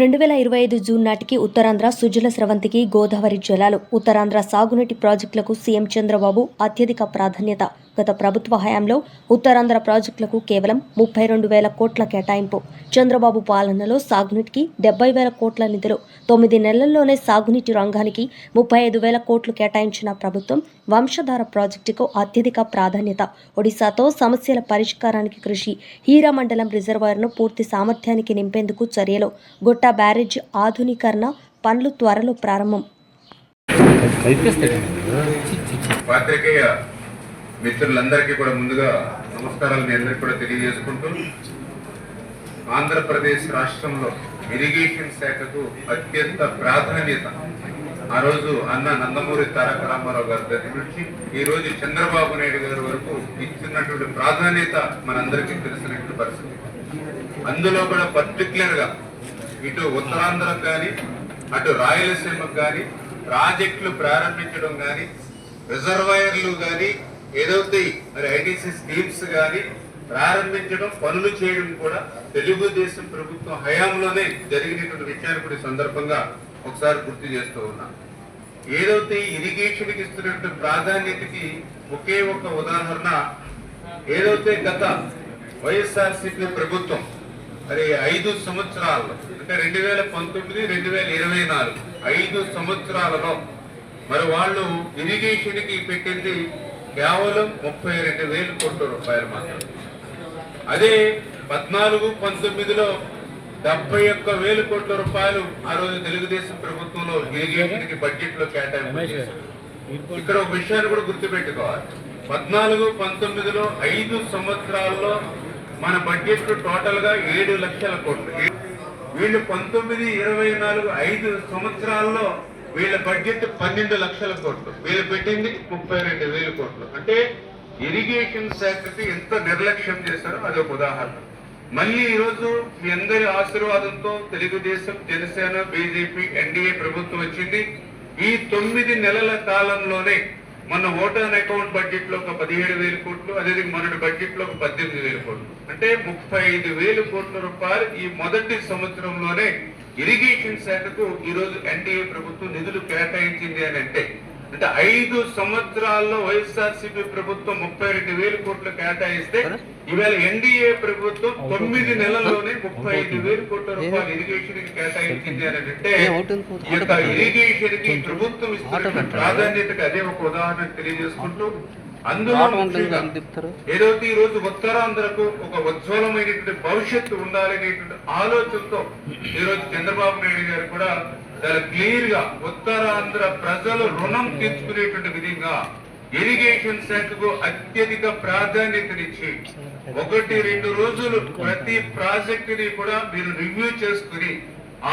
2025 June నాటికి ఉత్తరాంధ్ర సుజల స్రవంతికి గోదావరి జలాలు. ఉత్తరాంధ్ర సాగునీటి ప్రాజెక్టులకు సీఎం చంద్రబాబు అత్యధిక ప్రాధాన్యత. గత ప్రభుత్వ హయాంలో ఉత్తరాంధ్ర ప్రాజెక్టులకు కేవలం 32,000 కోట్ల కేటాయింపు. చంద్రబాబు పాలనలో సాగునీటికి 70,000 కోట్ల నిధులు. 9 నెలల్లోనే సాగునీటి రంగానికి 35,000 కోట్లు కేటాయించిన ప్రభుత్వం వంశధార ప్రాజెక్టుకు అత్యధిక ప్రాధాన్యత. ఒడిశాతో సమస్యల పరిష్కారానికి కృషి. హీరా మండలం రిజర్వాయర్ను పూర్తి సామర్థ్యానికి నింపేందుకు చర్యలు. గుట్ట బ్యారేజ్ ఆధునీకరణ పనులు త్వరలో ప్రారంభం. మిత్రులందరికీ కూడా ముందుగా నమస్కారాలు మీ అందరికీ కూడా తెలియజేసుకుంటూ, ఆంధ్రప్రదేశ్ రాష్ట్రంలో ఇరిగేషన్ శాఖకు అత్యంత ప్రాధాన్యత ఆ రోజు అన్న నందమూరి తారక రామారావు గారి దగ్గర నుంచి ఈ రోజు చంద్రబాబు నాయుడు గారి వరకు ఇచ్చినటువంటి ప్రాధాన్యత మనందరికీ తెలిసినటువంటి పరిస్థితి. అందులో కూడా పర్టికులర్ గా ఇటు ఉత్తరాంధ్రకు కానీ అటు రాయలసీమకు కానీ ప్రాజెక్టులు ప్రారంభించడం కానీ, రిజర్వాయర్లు కానీ, ఏదైతే మరి ఐటీసీ స్కీమ్స్ కానీ ప్రారంభించడం, పనులు చేయడం కూడా తెలుగుదేశం ప్రభుత్వం హయాంలోనే జరిగినటువంటి విషయాన్ని కూడా సందర్భంగా ఒకసారి గుర్తు చేస్తూ ఉన్నాం. ఏదైతే ఇరిగేషన్కి ఇస్తున్నటువంటి ప్రాధాన్యతకి ఒకే ఒక ఉదాహరణ, ఏదైతే గత వైఎస్ఆర్సీపీ ప్రభుత్వం మరి 5 సంవత్సరాల్లో అంటే 2019, 2024 5 సంవత్సరాలలో మరి వాళ్ళు ఇరిగేషన్కి పెట్టింది కేవలం 32,000 కోట్ల రూపాయలు మాత్రమే. అదే 14-19లో 71,000 కోట్ల రూపాయలు ఆ రోజు తెలుగుదేశం ప్రభుత్వంలో ఇరిగేషన్కి బడ్జెట్ లో కేటాయింపు చేశారు. ఇక్కడ ఒక విషయాన్ని కూడా గుర్తుపెట్టుకోవాలి. 14-19లో 5 సంవత్సరాల్లో మన బడ్జెట్ టోటల్ గా 7 లక్షల కోట్లు. వీళ్ళు 19-24 5 సంవత్సరాల్లో వీళ్ళ బడ్జెట్ 12 లక్షల కోట్లు. వీళ్ళు పెట్టింది 32,000 కోట్లు. అంటే ఇరిగేషన్ శాఖకి ఎంత నిర్లక్ష్యం చేశారో అదొక ఉదాహరణ. మళ్ళీ ఈరోజు మీ అందరి ఆశీర్వాదంతో తెలుగుదేశం, జనసేన, బీజేపీ, ఎన్డీఏ ప్రభుత్వం వచ్చింది. ఈ 9 నెలల కాలంలోనే మన ఓటాన్ అకౌంట్ బడ్జెట్ లో ఒక 17,000 కోట్లు, అదే మొన్నటి బడ్జెట్ లో ఒక 18,000 కోట్లు, అంటే 35,000 కోట్ల రూపాయలు ఈ మొదటి సంవత్సరంలోనే ఇరిగేషన్ శాఖకు ఈ రోజు ఎన్డీఏ ప్రభుత్వం నిధులు కేటాయించింది అని అంటే 5 సంవత్సరాల్లో వైఎస్ఆర్సీపీ ప్రభుత్వం 32,000 కోట్లు కేటాయిస్తే ఇవాళ ఎన్డీఏ ప్రభుత్వం 9 నెలల్లోనే 35,000 కోట్ల రూపాయలు ఇరిగేషన్ కి కేటాయించింది అని అంటే ఈ యొక్క ఇరిగేషన్ కి ప్రభుత్వం ఇస్తున్న ప్రాధాన్యతకు అదే ఒక ఉదాహరణ తెలియజేసుకుంటూ, అందులో ఏదైతే ఈ రోజు ఉత్తరాంధ్రకు ఒక ఉజ్వలమైనటువంటి భవిష్యత్తు ఉండాలనేటువంటి ఆలోచనతో ఈ రోజు చంద్రబాబు నాయుడు గారు కూడా చాలా క్లియర్ గా ఉత్తరాంధ్ర ప్రజలు రుణం తీర్చుకునేటువంటి విధంగా ఇరిగేషన్ శాఖకు అత్యధిక ప్రాధాన్యతనిచ్చి 1-2 రోజులు ప్రతి ప్రాజెక్టుని కూడా మీరు రివ్యూ చేసుకుని,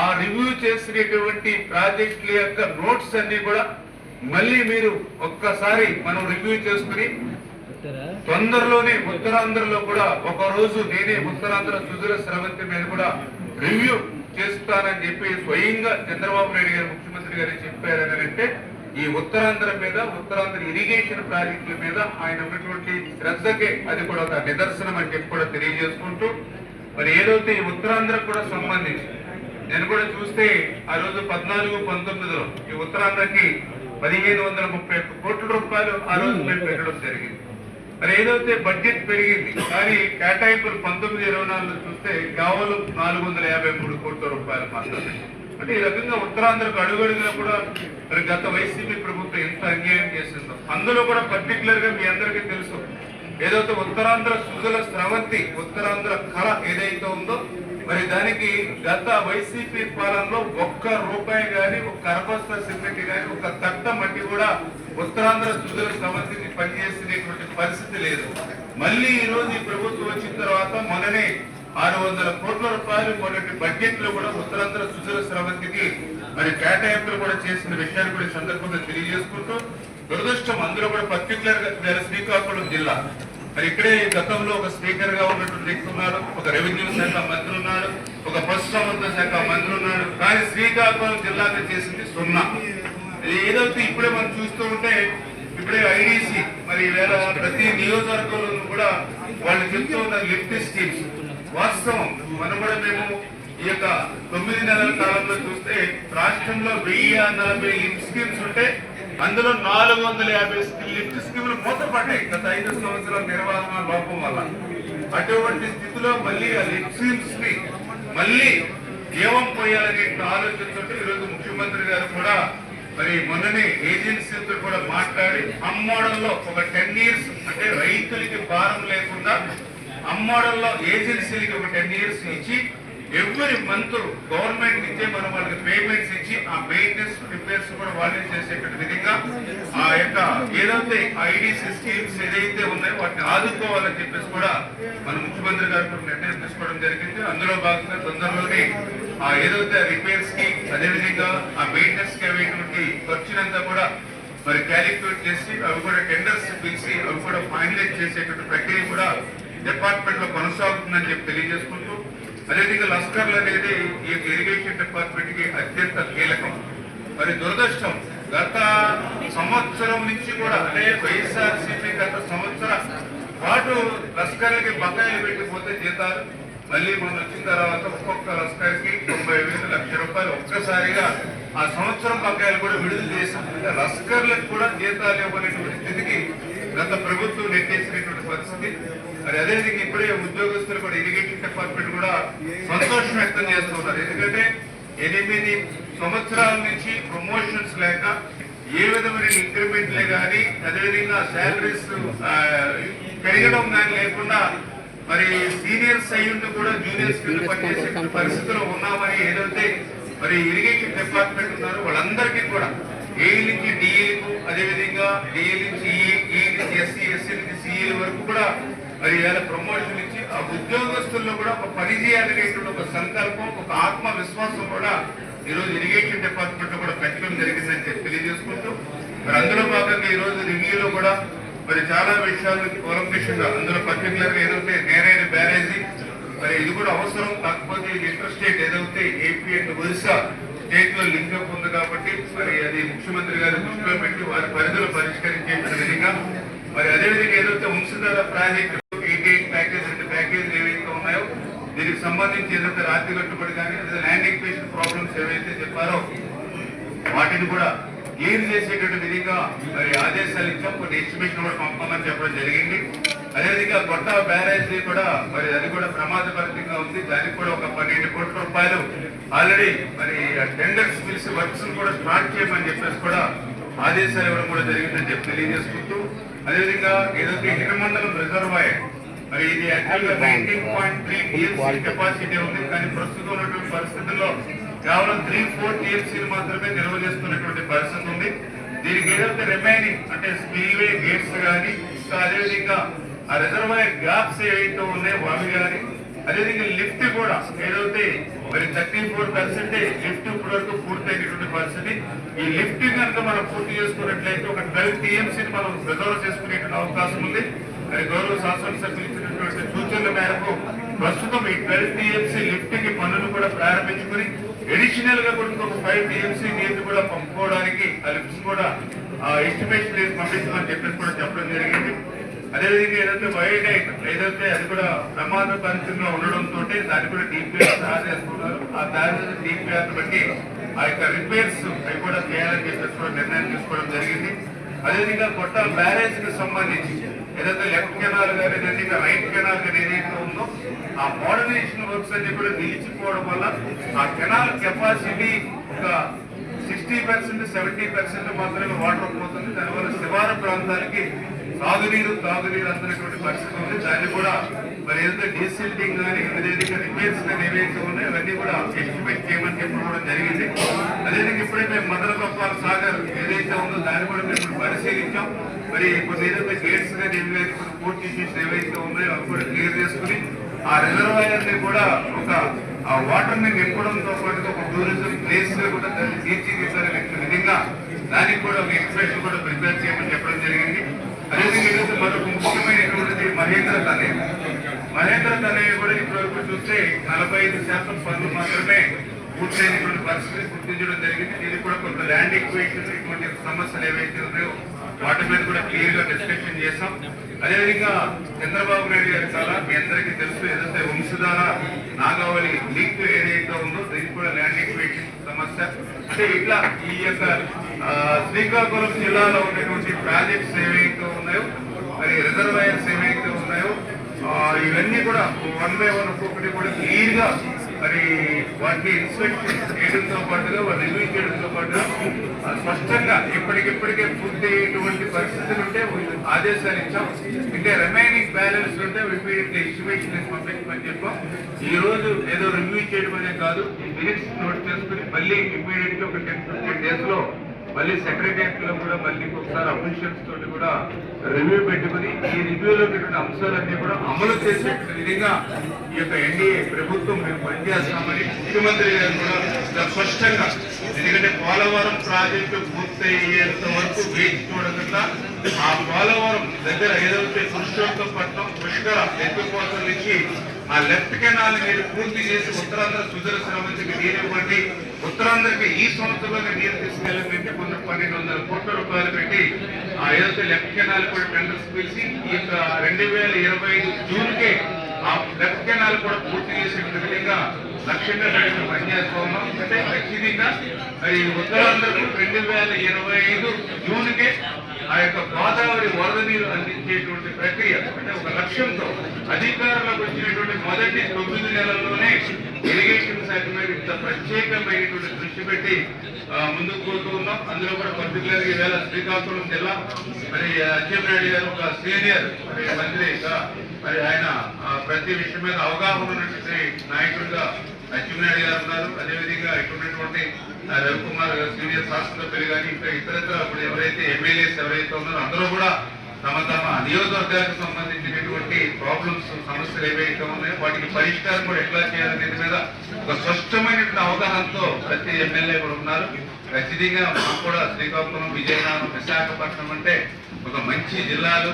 ఆ రివ్యూ చేసినటువంటి ప్రాజెక్టుల యొక్క నోట్స్ అన్ని కూడా మళ్ళీ మీరు ఒక్కసారి మనం రివ్యూ చేసుకుని తొందరలోనే ఉత్తరాంధ్రలో కూడా ఒక రోజు నేనే ఉత్తరాంధ్ర సుజల స్రవంతి మీద కూడా రివ్యూ చేస్తానని చెప్పి స్వయంగా చంద్రబాబు నాయుడు గారు ముఖ్యమంత్రి గారు చెప్పారని అంటే ఈ ఉత్తరాంధ్ర మీద, ఉత్తరాంధ్ర ఇరిగేషన్ ప్రాజెక్టుల మీద ఆయన ఉన్నటువంటి శ్రద్ధకే అది కూడా ఒక నిదర్శనం అని చెప్పి కూడా తెలియజేసుకుంటూ, మరి ఏదైతే ఈ ఉత్తరాంధ్రకు కూడా సంబంధించి నేను కూడా చూస్తే ఆ రోజు 14-19లో ఈ ఉత్తరాంధ్రకి 1,531 కోట్ల రూపాయలు ఆ రోజు మేము పెట్టడం జరిగింది. మరి ఏదైతే బడ్జెట్ పెరిగింది కానీ కేటాయింపులు 19-24లో చూస్తే కేవలం 453 కోట్ల రూపాయలు మాత్రమే. అంటే ఈ రకంగా ఉత్తరాంధ్రకు అడుగడుగునా కూడా మరి గత వైసీపీ ప్రభుత్వం ఎంత అన్యాయం చేసిందో, అందులో కూడా పర్టికులర్ గా మీ అందరికీ తెలుసు ఏదైతే ఉత్తరాంధ్ర సుజల స్రవంతి, ఉత్తరాంధ్ర కళ ఏదైతే ఉందో మరి దానికి గత వైసీపీ పాలనలో 1 రూపాయి కానీ, 1 కరపస్త సిమెంట్ కానీ, 1 తట్ట మట్టి కూడా ఉత్తరాంధ్ర సుజల స్రవంతికి పనిచేసినటువంటి పరిస్థితి లేదు. మళ్ళీ ఈ రోజు ఈ ప్రభుత్వం వచ్చిన తర్వాత మొన్ననే 600 కోట్ల రూపాయలు మొన్నటి బడ్జెట్ లో కూడా ఉత్తరాంధ్ర సుజల స్రవంతికి మరి కేటాయింపులు కూడా చేసిన విషయాన్ని కూడా సందర్భంగా తెలియజేసుకుంటూ, దురదృష్టం అందులో కూడా పర్టికులర్ గా శ్రీకాకుళం జిల్లా మరి ఇక్కడే గతంలో ఒక స్పీకర్ గా ఉన్నటువంటి వ్యక్తి ఉన్నాడు, ఒక రెవెన్యూ శాఖ మంత్రి ఉన్నాడు, ఒక పశుసంవర్ధన శాఖ మంత్రి ఉన్నాడు, కానీ శ్రీకాకుళం జిల్లాగా చేసింది 0. ఏదైతే ఇప్పుడే మనం చూస్తూ ఉంటే ఇప్పుడే ఐడీసీ మరి వేళ ప్రతి నియోజకవర్గంలో కూడా వాళ్ళు చెప్తూ ఉన్న లిఫ్ట్ స్కీమ్స్ వాస్తవం. మనం కూడా మేము ఈ యొక్క 9 నెలల కాలంలో చూస్తే రాష్ట్రంలో 1040 లిఫ్ట్ స్కీమ్స్ ఉంటే అందులో 450 లిఫ్ట్ స్కీములు మూతపడ్డాయి గత 5 సంవత్సరాల నిర్వహణ లోపం వల్ల. అటువంటి స్థితిలో మళ్ళీ ఆ లిఫ్ట్ స్కీమ్స్ ని మళ్ళీ ఏవం పోయాలనే ఆలోచనతో ఈరోజు ముఖ్యమంత్రి గారు కూడా మరి మొన్ననే ఏజెన్సీలతో కూడా మాట్లాడి అమ్మోడల్లో ఒక 10 years అంటే రైతులకి భారం లేకుండా అమ్మోడల్లో ఏజెన్సీలకి ఒక 10 years ఇచ్చి ఎవ్రీ మంత్ గవర్నమెంట్ ఇచ్చే మనం వాళ్ళకి పేమెంట్స్ ఇచ్చి ఆ మెయింటెనెన్స్ రిపేర్స్ కూడా వాళ్ళే చేసేటువంటి విధంగా ఆ యొక్క ఏదైతే ఐడిసి స్కీమ్స్ ఏదైతే ఉన్నాయో వాటిని ఆదుకోవాలని చెప్పేసి కూడా మన ముఖ్యమంత్రి గారు కూడా నిర్ణయం తీసుకోవడం జరిగింది. అందులో భాగంగా తొందరలోనే ఆ ఏదైతే రిపేర్స్ కి అదేవిధంగా ఆ మెయింటెనెన్స్ కి అయ్యేటువంటి ఖర్చునంతా కూడా మరి క్యాలిక్యులేట్ చేసి అవి కూడా టెండర్స్ పిలిచి అవి కూడా ఫైనలైజ్ చేసేటువంటి ప్రక్రియ కూడా డిపార్ట్మెంట్ లో కొనసాగుతుందని చెప్పి తెలియజేసుకుంటూ, అదేవిధంగా లస్కర్లు అనేది ఈ ఇరిగేషన్ డిపార్ట్మెంట్ కి అత్యంత కీలకం. మరి దురదృష్టం గత సంవత్సరం నుంచి కూడా అంటే వైఎస్ఆర్సీపీ గత సంవత్సర పాటు లస్కర్లకి బకాయిలు పెట్టిపోతే జీతాలు మళ్ళీ మనం వచ్చిన తర్వాత ఒక్కొక్క లస్కర్కి 90,000 లక్ష రూపాయలు ఒక్కసారిగా ఆ సంవత్సరం బకాయిలు కూడా విడుదల చేశాం. లస్కర్లకు కూడా జీతాలు ఇవ్వలేటువంటి స్థితికి గత ప్రభుత్వం నెట్టేసినటువంటి పరిస్థితి. మరి అదేవిధంగా ఇప్పుడే ఉద్యోగస్తులు కూడా ఇరిగేషన్ డిపార్ట్మెంట్ కూడా సంతోషం వ్యక్తం చేస్తున్నారు. ఎందుకంటే 8 సంవత్సరాల నుంచి ప్రమోషన్స్ లేక ఏ విధమైన ఇంక్రిమెంట్లే కానీ అదేవిధంగా శాలరీస్ పెరగడం కానీ లేకుండా మరి సీనియర్స్ అయ్యుండి కూడా జూనియర్స్ కింద పనిచేసే పరిస్థితుల్లో ఉన్నామని ఏదైతే మరి ఇరిగేషన్ డిపార్ట్మెంట్ ఉన్నారో వాళ్ళందరికీ కూడా ఏ నుంచి డిఏలకు అదేవిధంగా డిఏ నుంచి ఈ నుంచి ఎస్సీ నుంచి సిఏల వరకు కూడా మరి ఇలా ప్రమోషన్ ఇచ్చి ఆ ఉద్యోగస్తుల్లో కూడా ఒక పని చేయాలనేటువంటి ఒక సంకల్పం ఒక ఆత్మవిశ్వాసం కూడా ఈరోజు ఇరిగేషన్ డిపార్ట్మెంట్ కూడా పెట్టడం జరిగిందని చెప్పి తెలియజేసుకుంటూ, మరి అందులో భాగంగా ఈరోజు రివ్యూలో కూడా మరి చాలా విషయాలు కూలంకషంగా అందులో పర్టికులర్ గా ఏదైతే నేరైన బ్యారేజీ మరి ఇది కూడా అవసరం. కాకపోతే ఇది ఇంటర్ స్టేట్ ఏదైతే ఏపీ అండ్ ఒరిస్సా స్టేట్ లో లింకప్ ఉంది కాబట్టి మరి అది ముఖ్యమంత్రి గారి దృష్టిలో పెట్టి వారి పరిధిలో పరిష్కరించే విధంగా మరి అదేవిధంగా ఏదైతే వంశధార ప్రాజెక్టు 88 ప్యాకేజ్ 2 ప్యాకేజీలు ఏవైతే ఉన్నాయో దీనికి సంబంధించి ఏదైతే రాత్రి కట్టుబడి కానీ అదే ల్యాండ్ ఎక్విజిషన్ ప్రాబ్లమ్స్ ఏవైతే చెప్పారో వాటిని కూడా క్లియర్ చేసేటువంటి విధంగా మరి ఆదేశాలు ఇచ్చాం. కొన్ని ఎస్టిమేషన్ కూడా పంపమని చెప్పడం జరిగింది. అదేవిధంగా కొత్త బ్యారేజీ కూడా మరి అది కూడా ప్రమాదకరంగా ఉంది. దానికి కూడా ఒక 12 కోట్ల రూపాయలు ఆల్రెడీ మరి టెండర్స్ పిలిచి వర్క్స్ కూడా స్టార్ట్ చేయమని చెప్పేసి కూడా ఆదేశాలు ఇవ్వడం కూడా జరిగిందని చెప్పి తెలియజేసుకుంటూ, అదేవిధంగా ఏదైతే హిరమండలం రిజర్వాయర్ మరి ఇది యాక్చువల్గా 19.3 టీఎంసీ కెపాసిటీ ఉంది. కానీ ప్రస్తుతం ఉన్నటువంటి పరిస్థితుల్లో కేవలం 3-4 టీఎంసీలు మాత్రమే నిల్వ చేస్తున్నటువంటి పరిస్థితి ఉంది. దీనికి ఏదైతే రిమైనింగ్ అంటే స్పిల్వే గేట్స్ కానీ ఇంకా అదేవిధంగా ఆ రిజర్వాయర్ గ్యాప్స్ ఏవైతే ఉన్నాయో అవి కానీ అదేవిధంగా లిఫ్ట్ కూడా ఏదైతే మరి 34% లిఫ్ట్ ఇప్పటి వరకు పూర్తయినటువంటి పరిస్థితి. ఈ లిఫ్ట్ కనుక మనం పూర్తి చేసుకున్నట్లయితే ఒక 12 టీఎంసీని మనం రిజర్వ్ చేసుకునేటువంటి అవకాశం ఉంది. మరి గౌరవ శాసనసభ్యులు ఇచ్చినటువంటి సూచనల మేరకు ప్రస్తుతం ఈ 12 టీఎంసీ లిఫ్ట్ కి పనులు కూడా ప్రారంభించుకుని అడిషనల్ గా కూడా ఒక 5 టీఎంసీ నీళ్లు కూడా పంపుకోవడానికి ఆ లిఫ్ట్స్ కూడా ఎస్టిమేషన్ చేసి పంపించమని చెప్పేసి కూడా చెప్పడం జరిగింది. అదేవిధంగా ఏదైతే వైడైట్ ఏదైతే అది కూడా ప్రమాద పరిస్థితిలో ఉండడంతో దాన్ని కూడా డిపిఆర్ తయారు చేసుకున్నారు. ఆ తయారు చేసిన డిపిఆర్ బట్టి ఆ యొక్క రిపేర్స్ అవి కూడా చేయాలని చెప్పేసి కూడా నిర్ణయం తీసుకోవడం జరిగింది. అదేవిధంగా కొత్త బ్యారేజ్ కి సంబంధించి ఏదైతే లెఫ్ట్ కెనాల్ కానీ అదేవిధంగా రైట్ కెనాల్ కానీ ఏదైతే ఉందో ఆ మోడర్నైజేషన్ వర్క్స్ అన్ని కూడా నిలిచిపోవడం వల్ల ఆ కెనాల్ కెపాసిటీ ఒక 60% 70% మాత్రమే వాటర్ పోతుంది. దానివల్ల శివారు ప్రాంతాలకి తాగునీరు అందుతున్నటువంటి పరిస్థితి ఉంది. దాన్ని కూడా మరి ఏదైతే డీసిల్టింగ్ కానీ అదేవిధంగా రిపేర్స్ కానీ ఏవైతే ఉన్నాయో అవన్నీ కూడా ఎస్టిమేట్ చేయమని చెప్పడం జరిగింది. అదేవిధంగా ఇప్పుడే మేము మదనగొప్పాల సాగర్ ఏదైతే ఉందో దాన్ని కూడా మేము పరిశీలించాం. మరి కొన్ని ఏదైతే గేట్స్ కానీ ఏవైతే కొన్ని పోర్ట్ ఇష్యూస్ ఏవైతే ఉన్నాయో అవి కూడా క్లియర్ చేసుకుని ఆ రిజర్వాయర్ ని కూడా ఒక ఆ వాటర్ ని నింపడంతో పాటు ఒక టూరిజం ప్లేస్ గా కూడా దాన్ని తీర్చిదిద్దాలనే విధంగా దానికి కూడా ఒక ఎక్స్ప్రెషన్ కూడా ప్రిపేర్ చేయమని చెప్పడం జరిగింది. అదేవిధంగా ఏదైతే మరొక ముఖ్యమైనటువంటిది మహేంద్ర తనయ్య కూడా ఇప్పటివరకు చూస్తే 45% పనులు మాత్రమే పూర్తయినటువంటి పరిస్థితి గుర్తించడం జరిగింది. దీనికి కూడా కొంత ల్యాండ్ ఈక్వేషన్ ఇటువంటి సమస్యలు ఏవైతే ఉన్నాయో వాటి మీద కూడా క్లియర్ గా డిస్కషన్ చేస్తాం. అదేవిధంగా చంద్రబాబు నాయుడు గారి చాలా మీ అందరికీ తెలుసు ఏదైతే వంశధార నాగావళి లింక్ ఏదైతే ఉందో దీనికి కూడా ల్యాండ్ ఎక్విజిషన్ సమస్య. అంటే ఇట్లా ఈ యొక్క శ్రీకాకుళం జిల్లాలో ఉన్నటువంటి ప్రాజెక్ట్స్ ఏవైతే ఉన్నాయో, మరి రిజర్వాయర్స్ ఏవైతే ఉన్నాయో, ఇవన్నీ కూడా 1 by 1 ఒక్కొక్కటి కూడా క్లియర్ గా మరి వాటిని ఇన్స్పెక్షన్ చేయడంతో పాటుగా వాటిని రివ్యూ చేయడంతో పాటుగా స్పష్టంగా ఇప్పటికిప్పటికే పూర్తి అయ్యేటువంటి పరిస్థితులు ఉంటే ఆదేశాలు ఇచ్చాం. ఇంకా రిమైనింగ్ బ్యాలెన్స్ ఉంటే ఇమీడియట్లీ ఎస్టిమేషన్ పంపించమని చెప్పాం. ఈ రోజు ఏదో రివ్యూ చేయడం అనేది కాదు, ఈ మినిట్స్ నోట్ చేసుకుని మళ్ళీ ఇమీడియట్ గా ఒక 10-15 days లో మళ్ళీ సెక్రటరియట్ లో కూడా మళ్ళీ ఒకసారి అఫీషియల్స్ తోటి కూడా రివ్యూ పెట్టుకుని ఈ రివ్యూలో పెట్టిన అంశాలన్నీ కూడా అమలు చేసే విధంగా ఈ యొక్క ఎన్డీఏ ప్రభుత్వం మేము పనిచేస్తామని ముఖ్యమంత్రి గారు కూడా స్పష్టంగా, ఎందుకంటే పోలవరం ప్రాజెక్టు పూర్తయ్యేంత వరకు వేచి చూడకుండా ఆ పోలవరం దగ్గర ఏదైతే పురుషోత్తపట్నం పుష్కర ఎత్తుకోతల నుంచి ఆ లెఫ్ట్ కెనాల్ మీరు పూర్తి చేసి ఉత్తరాంధ్ర సుజల శ్రవంతికి నీరు ఇవ్వండి, ఉత్తరాంధ్రకి ఈ సంవత్సరంలోనే నీరు తీసుకెళ్ళాలంటే 1200 కోట్ల రూపాయలు పెట్టి ఆ ఏదైతే లెఫ్ట్ కెనాల్ కూడా టెండర్స్ పిలిచి ఈ యొక్క 2025 జూన్కే ఆ లెఫ్ట్ కెనాల్ కూడా పూర్తి చేసే విధంగా లక్ష్యంగా పెట్టి పనిచేస్తూ ఉన్నాం. అంటే ఖచ్చితంగా మరి ఉత్తరాంధ్రకు 2025 జూన్కే ఆ యొక్క గోదావరి వరద నీరు అందించేటువంటి ప్రక్రియ, అంటే ఒక లక్ష్యంతో అధికారులకు వచ్చినటువంటి మొదటి 9 నెలల్లోనే ఇరిగేషన్ శాఖ మీద ఇంత ప్రత్యేకమైనటువంటి దృష్టి పెట్టి ముందుకు పోతూ ఉన్నాం. అందులో కూడా పర్టికులర్ గా ఈవేళ శ్రీకాకుళం జిల్లా మరి అచ్చెన్నాయుడు గారు ఒక సీనియర్ మరి మంత్రిగా, మరి ఆయన ప్రతి విషయం మీద అవగాహన ఉన్నటువంటి నాయకుడిగా అచ్చెన్నాయుడు గారు ఉన్నారు. అదేవిధంగా ఇక్కడున్నటువంటి రవికుమార్ గారు సీనియర్ శాసనసభ్యులు కానీ ఇంకా ఇతరత్ర ఇప్పుడు ఎవరైతే ఎమ్మెల్యేస్ ఎవరైతే ఉన్నారో అందరూ కూడా తమ తమ నియోజకవర్గానికి సంబంధించినటువంటి ప్రాబ్లమ్స్ సమస్యలు ఏవైతే ఉన్నాయో వాటికి పరిష్కారం కూడా ఎట్లా చేయాలనే మీద ఒక స్పష్టమైనటువంటి అవగాహనతో ప్రతి ఎమ్మెల్యే కూడా ఉన్నారు. ఖచ్చితంగా మాకు కూడా శ్రీకాకుళం, విజయనగరం, విశాఖపట్నం అంటే ఒక మంచి జిల్లాలు.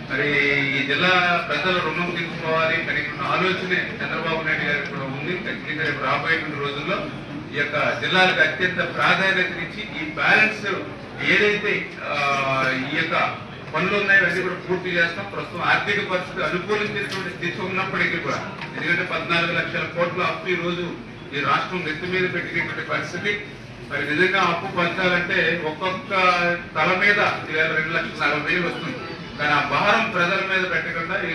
మరి ఈ జిల్లా ప్రజలు రుణం తీసుకోవాలి అనేటువంటి ఆలోచనే చంద్రబాబు నాయుడు గారికి కూడా ఉంది. ఖచ్చితంగా రేపు రాబోయేటువంటి రోజుల్లో ఈ యొక్క జిల్లాలకు అత్యంత ప్రాధాన్యతనిచ్చి ఈ బ్యాలెన్స్ ఏదైతే ఈ యొక్క పనులు ఉన్నాయో అన్ని కూడా పూర్తి చేస్తాం. ప్రస్తుతం ఆర్థిక పరిస్థితి అనుకూలించినటువంటి స్థితి ఉన్నప్పటికీ కూడా, ఎందుకంటే 14 లక్షల కోట్ల అప్పు ఈ రోజు ఈ రాష్ట్రం నెత్తి మీద పెట్టినటువంటి పరిస్థితి. మరి నిజంగా అప్పు పంచాలంటే ఒక్కొక్క తల మీద 2,40,000 వస్తుంది. కానీ ఆ భారం ప్రజల మీద పెట్టకుండా